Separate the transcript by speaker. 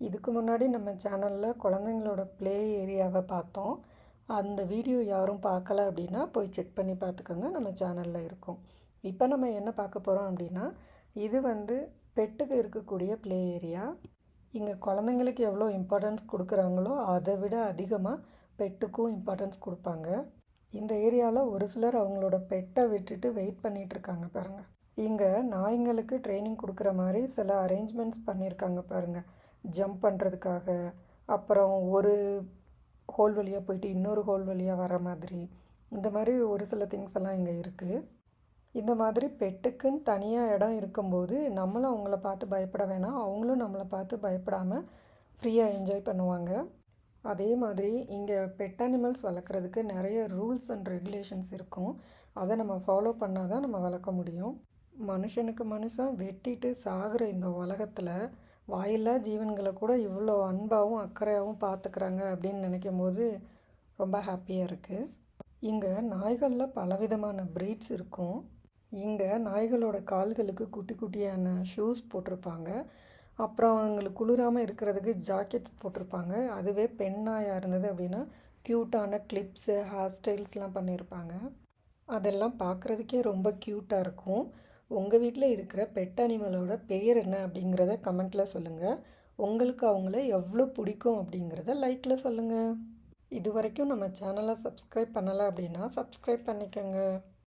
Speaker 1: இதுக்கு முன்னாடி நம்ம சேனலில் குழந்தைங்களோட ப்ளே ஏரியாவை பார்த்தோம். அந்த வீடியோ யாரும் பார்க்கல அப்படின்னா போய் செக் பண்ணி பார்த்துக்கோங்க, நம்ம சேனலில் இருக்கும். இப்போ நம்ம என்ன பார்க்க போகிறோம் அப்படின்னா, இது பெட்டுக்கு இருக்கக்கூடிய ப்ளே ஏரியா. இங்கே குழந்தைங்களுக்கு எவ்வளோ இம்பார்ட்டன்ஸ் கொடுக்குறாங்களோ அதை விட அதிகமாக பெட்டுக்கும் இம்பார்ட்டன்ஸ் கொடுப்பாங்க. இந்த ஏரியாவில் ஒரு சிலர் அவங்களோட பெட்டை விட்டுட்டு வெயிட் பண்ணிகிட்ருக்காங்க பாருங்கள். இங்கே நாய்ங்களுக்கு ட்ரைனிங் கொடுக்குற மாதிரி சில அரேஞ்ச்மெண்ட்ஸ் பண்ணியிருக்காங்க பாருங்கள். ஜம்ப் பண்ணுறதுக்காக, அப்புறம் ஒரு ஹோல் வழியாக போயிட்டு இன்னொரு ஹோல் வழியாக வர மாதிரி, இந்த மாதிரி ஒரு சில திங்ஸ் எல்லாம் இங்கே இருக்குது. இந்த மாதிரி பெட்டுக்குன்னு தனியாக இடம் இருக்கும்போது நம்மளும் அவங்கள பார்த்து பயப்பட வேணாம், அவங்களும் நம்மளை பார்த்து பயப்படாமல் ஃப்ரீயாக என்ஜாய் பண்ணுவாங்க. அதே மாதிரி இங்கே பெட் அனிமல்ஸ் வளர்க்குறதுக்கு நிறைய ரூல்ஸ் அண்ட் ரெகுலேஷன்ஸ் இருக்கும். அதை நம்ம ஃபாலோ பண்ணால் தான் நம்ம வளர்க்க முடியும். மனுஷனுக்கு மனுஷன் வெட்டிட்டு சாகிற இந்த உலகத்தில் வாயில்லா ஜீவன்களை கூட இவ்வளோ அன்பாகவும் அக்கறையாகவும் பார்த்துக்கிறாங்க அப்படின்னு நினைக்கும் போது ரொம்ப ஹாப்பியாக இருக்குது. இங்கே நாய்களில் பலவிதமான ப்ரீட்ஸ் இருக்கும். இங்கே நாய்களோட கால்களுக்கு குட்டி குட்டியான ஷூஸ் போட்டிருப்பாங்க. அப்புறம் அவங்களுக்கு குளிராமல் இருக்கிறதுக்கு ஜாக்கெட்ஸ் போட்டிருப்பாங்க. அதுவே பெண் நாயாக இருந்தது அப்படின்னா க்யூட்டான கிளிப்ஸு, ஹேர் ஸ்டைல்ஸ்லாம் பண்ணியிருப்பாங்க. அதெல்லாம் பார்க்குறதுக்கே ரொம்ப க்யூட்டாக இருக்கும். உங்கள் வீட்டில் இருக்கிற பெட் அனிமலோட பெயர் என்ன அப்படிங்கிறத கமெண்ட்டில் சொல்லுங்கள். உங்களுக்கு அவங்கள எவ்வளோ பிடிக்கும் அப்படிங்கிறத லைக்கில் சொல்லுங்கள். இது வரைக்கும் நம்ம சேனலை சப்ஸ்கிரைப் பண்ணலை அப்படின்னா சப்ஸ்கிரைப் பண்ணிக்கோங்க.